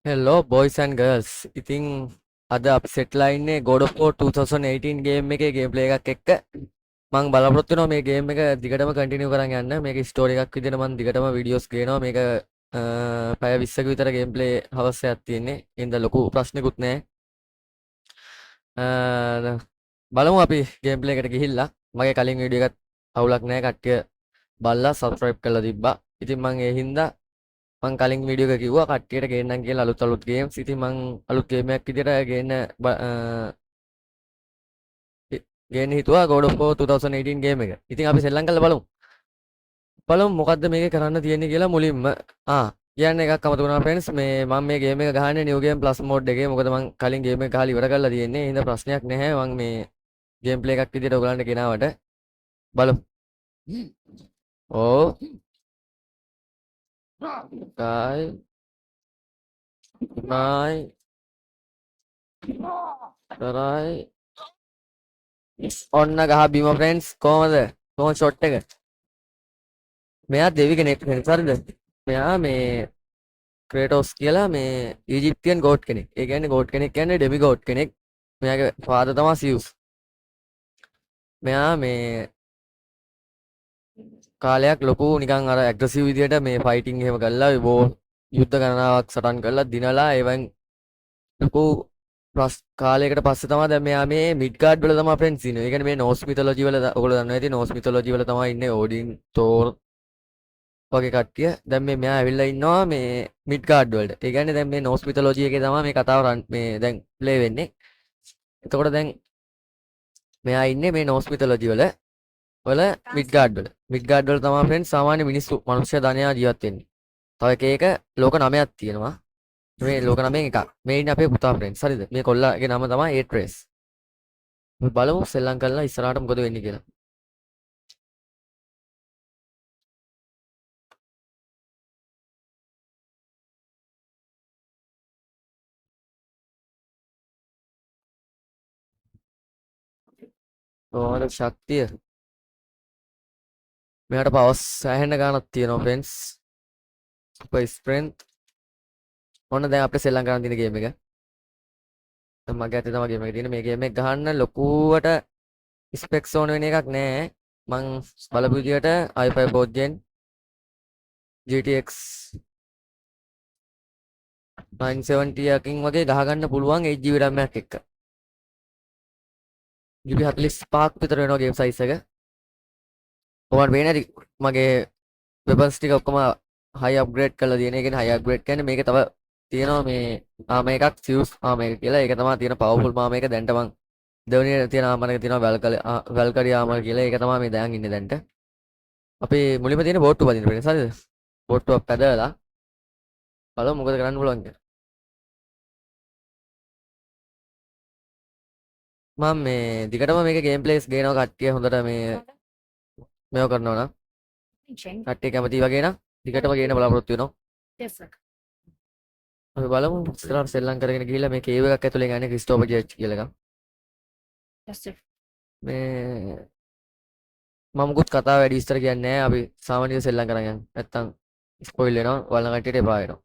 Hello boys and girls. ඉතින් අද අපි සෙට්ලා ඉන්නේ God of War 2018 ගේම් එකේ ගේම් ප්ලේ එකක් එක්ක. මම බලාපොරොත්තු වෙනවා මේ ගේම් එක දිගටම කන්ටිනියු කරන් යන්න. මේක ස්ටෝරි එකක් විදිහට මම දිගටම වීඩියෝස් ගේනවා. මේක පැය 20ක විතර ගේම් ප්ලේ හවස් එකක් තියෙන්නේ. ඉතින් ලොකු ප්‍රශ්නකුත් නැහැ. බලමු අපි ගේම් ප්ලේ එකට ගිහිල්ලා. මගේ කලින් වීඩියෝ එකත් අවුලක් නැහැ. කට්ටිය බලලා සබ්ස්ක්‍රයිබ් කරලා තිබ්බා. ඉතින් මම ඒ හින්දා මං කලින් වීඩියෝ එක කිව්වා කට්ටියට ගේන්නම් කියලා අලුත් ගේම්ස්. ඉතින් මං අලුත් ගේම් එකක් විදියට ගේන්න හිතුවා God of War 2018 ගේම් එක. ඉතින් අපි සෙල්ලම් කරලා බලමු. බලමු මොකද්ද මේකේ කරන්න තියෙන්නේ කියලා මුලින්ම. කියන්න එකක් අමතක වුණා ෆ්‍රෙන්ඩ්ස්. මේ මම මේ ගේම් එක ගහන්නේ නිව් ගේම් ප්ලස් මෝඩ් එකේ. මොකද මං කලින් ගේම් එක ගහලා ඉවර කරලා තියෙන්නේ. ඒ හින්දා ප්‍රශ්නයක් නැහැ. මං මේ ගේම් ප්ලේ එකක් විදියට ඔයගලන්ට ගෙනාවට බලමු. ඕ ගායි නයි කරයි ඔන්න ගහ බීම ෆ්‍රෙන්ඩ්ස් කොහොමද ෂොට් එක මෙයා දෙවි කෙනෙක් ෆ්‍රෙන්ඩ්ස් හරිද මෙයා මේ ක්‍රේටෝස් කියලා මේ ඊජිප්තියන් ගෝඩ් කෙනෙක් ඒ කියන්නේ ගෝඩ් කෙනෙක් කියන්නේ ඩෙමි ගෝඩ් කෙනෙක් මෙයාගේ ෆාදර් තමයි සියුස් මෙයා මේ කාලයක් ලොකු නිකන් අර ඇග්‍රසිව් විදියට මේ ෆයිටිං එහෙම කරලා බෝ යුද්ධ ගණනාවක් සටන් කරලා දිනලා එවන් ලොකු කාලයකට පස්සේ තමයි දැන් මෙයා මේ මිඩ්ගාඩ් වල තමයි ෆ්‍රෙන්ඩ්ස් ඉන්නේ. ඒ කියන්නේ මේ නෝස් මිතොලොජි වල ඔයගොල්ලෝ දන්නවා ඇති නෝස් මිතොලොජි වල තමයි ඉන්නේ ඕඩින් තෝර් වගේ කට්ටිය. දැන් මෙයා ඇවිල්ලා ඉන්නවා මේ මිඩ්ගාඩ් වලට. ඒ කියන්නේ දැන් මේ නෝස් මිතොලොජි එකේ තමයි මේ කතාව මේ දැන් ප්ලේ වෙන්නේ. එතකොට දැන් මෙයා ඉන්නේ මේ නෝස් මිතොලොජි වල මිඩ්ගාඩ් වල. මිඩ්ගාඩ් වල තමයි ෆ්‍රෙන්ඩ්ස් සාමාන්‍ය මිනිස්සු මනුෂ්‍ය ධනයා ජීවත් වෙන්නේ. තව එක ලෝක 9ක් තියෙනවා. මේ ලෝක 9න් එකක්. මේ ඉන්නේ අපේ පුතා ෆ්‍රෙන්ඩ්ස්. හරිද? මේ කොල්ලාගේ නම තමයි ඒට්‍රේස්. අපි බලමු සෙල්ලම් කරලා ඉස්සරහට මොකද වෙන්නේ කියලා. කොහොමද ශක්තිය? මෙයාට පවර්ස් සෑහෙන ගාණක් තියෙනවා ෆ්‍රෙන්ඩ්ස්. Super strength. ඔන්න දැන් අපිට සෙල්ලම් කරන්න තියෙන ගේම් එක. දැන් මගේ අතේ තමයි ගේම් එක තියෙන්නේ. මේ ගේම් එක ගහන්න ලොකුවට ස්පෙක්ස් ඕන වෙන එකක් නෑ. මං බලපු විදියට i5 4th gen GTX 970 යකින් වගේ ගහගන්න පුළුවන් 8GB RAM එකක් එක්ක. GB 45ක් විතර වෙනවා ගේම් සයිස් එක. ඔයාලට පේන්නේ නැති මගේ වෙපන්ස් ටික ඔක්කොම හයි අප්ග්‍රේඩ් කරලා තියෙන. ඒ කියන්නේ හයි අප්ග්‍රේඩ් කියන්නේ මේක තව තියෙනවා මේ ආම එකක් සියුස් ආම එක කියලා. ඒක තමයි තියෙන පවර්ෆුල් ආම එක. දැන්ට මං දෙවෙනි තියෙන ආම එක තියෙනවා වැල්කරි ආම කියලා. ඒක තමයි මේ දැන් ඉන්නේ දැන්ට. අපි මුලින්ම තියෙන බෝට්ටු බදින්න වෙන හරිද? බෝට්ටුවක් පැදලා බලමු මොකද කරන්න පුළුවන් කියලා. මම මේ දිගටම මේක ගේම් ප්ලේස් ගේනවා කට්ටිය හොඳට මේව කරනවා නම් කට්ටිය කැමති වගේ නම් දිගටම ගේන බලාපොරොත්තු වෙනවා. අපි බලමු ඉස්සරහට සෙල්ලම් කරගෙන ගිහිල්ලා මේ කේව් එකක් ඇතුලේ ගන්නේ ක්‍රිස්ටෝෆර් ජර්ච් කියලා එකක්. මේ මම මුකුත් කතාව වැඩි විස්තර කියන්නේ නැහැ. අපි සාමාන්‍යව සෙල්ලම් කරන් යන්න. නැත්තම් ස්පොයිල් වෙනවා. බලන කට්ටියට එපා වෙනවා.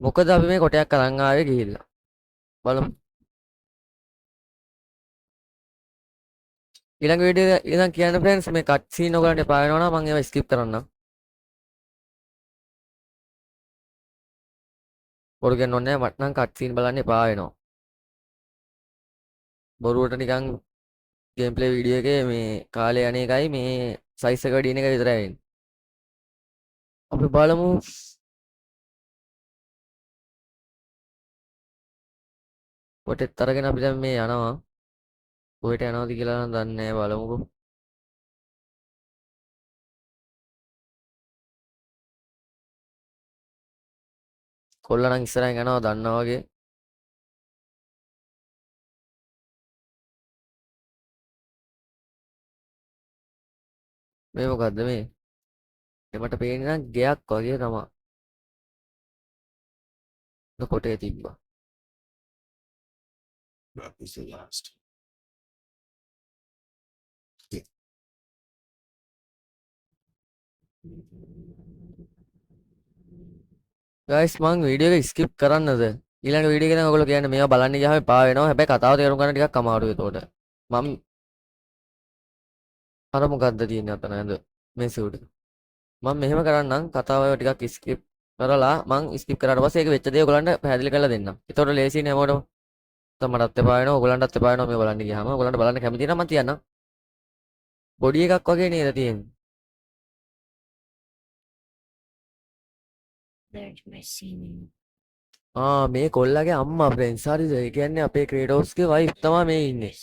මොකද අපි මේ කොටයක් අරන් ආවේ ගිහිල්ලා. බලමු. ඊළඟ වීඩියෝ ඉතින් කියන්න ෆ්‍රෙන්ඩ්ස් මේ කට් සීන් ඔයගලන්ට එපා වෙනවා නම් මම ඒවා ස්කිප් කරන්නම්. බොරු කියන්න ඕනේ නැහැ. මට නම් කට් සීන් බලන්න එපා වෙනවා. බොරුවට නිකන් ගේම් ප්ලේ වීඩියෝ එකේ මේ කාලේ යන එකයි මේ සයිස් එක වැඩි වෙන එක විතරයි වෙන්නේ. අපි බලමු කොටෙත් අරගෙන අපි දැන් මේ යනවා. කොහෙට යනවද කියලා නම් දන්නේ නැහැ බලමුකෝ. කොල්ලා නම් ඉස්සරහින් යනවා දන්නා වගේ. මේ මොකද්ද මේ? මට පේන්නේ නම් ගෙයක් වගේ තමයි. කොටේ තිබ්බා. ගයිස් මං වීඩියෝ එක ස්කිප් කරන්නද? ඊළඟ වීඩියෝ එකෙන් ඔයගොල්ලෝ කියන්නේ මේවා බලන්න ගියාම එපා වෙනවා. හැබැයි කතාව තේරුම් ගන්න ටිකක් අමාරුයි ඒතකොට. මම අර මොකද්ද තියෙන්නේ අතන නේද? මේසෙ උඩ. මම මෙහෙම කරන්නම් කතාව ටිකක් ස්කිප් කරලා මං ස්කිප් කරාට පස්සේ ඒක වෙච්ච දේ ඔයගොල්ලන්ට පැහැදිලි කරලා දෙන්නම්. ඒතකොට ලේසියිනේ හැමෝටම. මටත් එපා වෙනවා ඔයගොල්ලන්ටත් එපා වෙනවා මේ බලන්න ගියාම. ඔයගොල්ලන්ට බලන්න කැමති නම් මං තියන්නම්. බොඩි එකක් වගේ නේද තියෙන්නේ? මේ කොල්ලගේ අම්මා ෆ්‍රෙන්ඩ්ස් හරිද? ඒ කියන්නේ අපේ ක්‍රේටෝස්ගේ වයිෆ් තමයි මේ ඉන්නේ.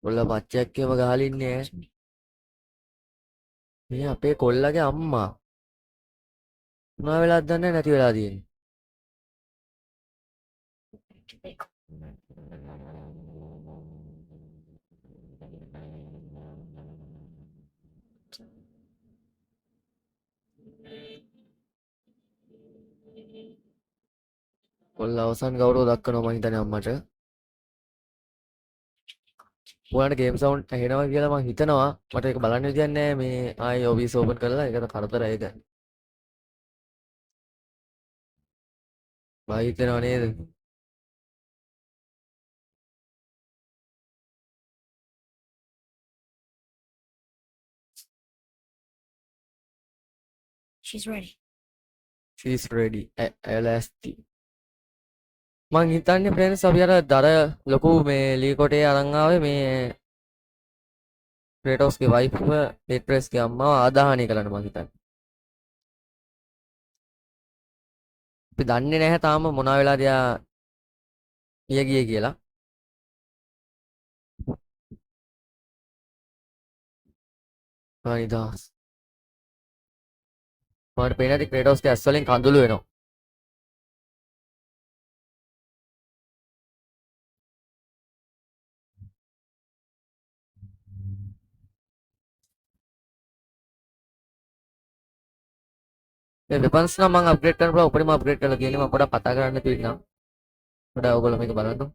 කොල්ල පච්චයක්කේම ගහලා ඉන්නේ ඈ. මේ අපේ කොල්ලගේ අම්මා. මොනවා වෙලාද දන්නේ නැති වෙලා තියෙන්නේ. කොල්ල අවසන් ගෞරව දක්වනවා මං හිතන්නේ අම්මට. ඔයාලට ගේම් සවුන්ඩ් ඇහෙනවා කියලා මං හිතනවා. මට ඒක බලන්න විදියක් නැහැ මේ ආයි OBS ඕපන් කරලා ඒකට කරදරයි ඒක. බයි හිතෙනව නේද? She's ready. ඇලස්ති. මං හිතන්නේ ෆ්‍රෙන්ඩ්ස් අපි අර දර ලොකු මේ ලී කොටේ අරන් ආවේ මේ ක්‍රේටෝස්ගේ වයිෆ් පෙට්‍රස්ගේ අම්මාව ආදාහනය කරන්න මං හිතන්නේ. අපි දන්නේ නැහැ තාම මොනවා වෙලාද යා ගියේ කියලා. හරිදාස්. මට පේන ඇති ක්‍රේටෝස්ගේ ඇස් වලින් කඳුළු වෙනවා. මේ වෙපන්ස් නම් මම අප්ග්‍රේඩ් කරන්න පුළුවන් උපරිම අප්ග්‍රේඩ් කරලා තියෙන්නේ මම පොඩක් කතා කරන්න තියෙනවා. පොඩක් ඔයගොල්ලෝ මේක බලන්න.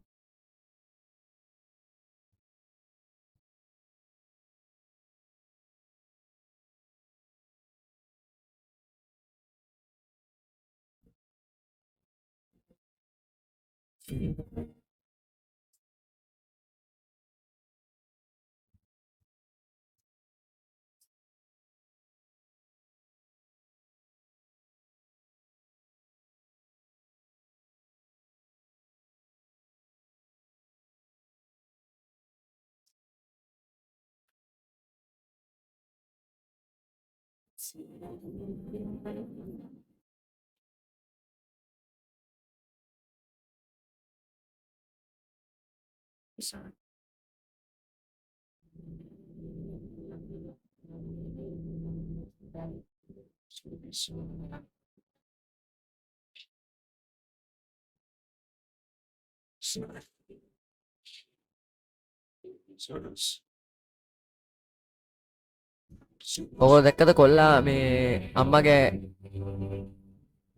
ඔයගොල්ලෝ දැක්කද කොල්ලා මේ අම්මගේ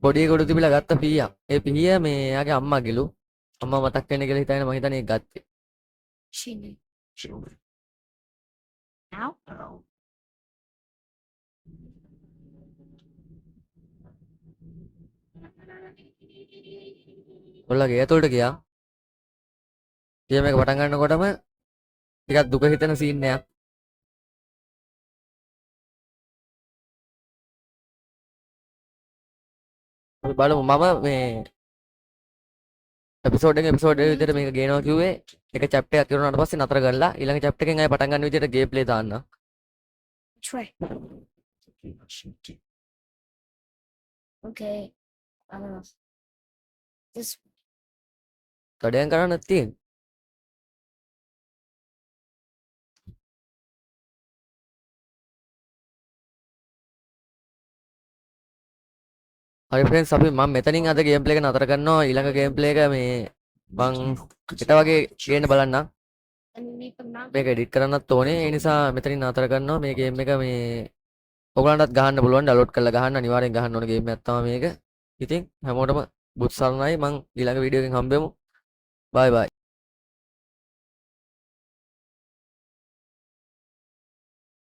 බොඩි එක උඩ තිබිලා ගත්ත පීයක්. ඒ පීය මේ එයාගේ අම්මගේලු. අම්මා මතක් වෙන්නේ කියලා හිතාගෙන මම හිතන්නේ ඒක ගත්තේ. කොල්ලා ගේ ඇතුළට ගියා. ගේම් එක පටන් ගන්නකොටම ටිකක් දුක හිතෙන සීන් එකක්. අපි බලමු මම මේ එපිසෝඩ් එකේ විදිහට මේක ගේනවා කිව්වේ එක චැප්ටර් එකක් ඉවරනාට පස්සේ නතර කරලා ඊළඟ චැප්ටර් එකෙන් ආයෙ පටන් ගන්න විදිහට ගේම් ප්ලේ දාන්න. කඩයන් කරන්නත් තියෙන්නේ. හරි ෆ්‍රෙන්ඩ්ස් අපි මම මෙතනින් අද ගේම් ප්ලේ එක නතර කරනවා. ඊළඟ ගේම් ප්ලේ එක මේ මං හෙට වගේ ගේන්න බලන්නම්. මේක එඩිට් කරන්නත් ඕනේ. ඒ නිසා මෙතනින් නතර කරනවා. මේ ගේම් එක මේ ඔයගලන්ටත් ගහන්න පුළුවන්. ඩවුන්ලෝඩ් කරලා ගහන්න අනිවාර්යෙන් ගහන්න ඕන ගේම් එකක් තමයි මේක. ඉතින් හැමෝටම බුත් සරණයි. මං ඊළඟ වීඩියෝ එකෙන් හම්බෙමු. බයි බයි.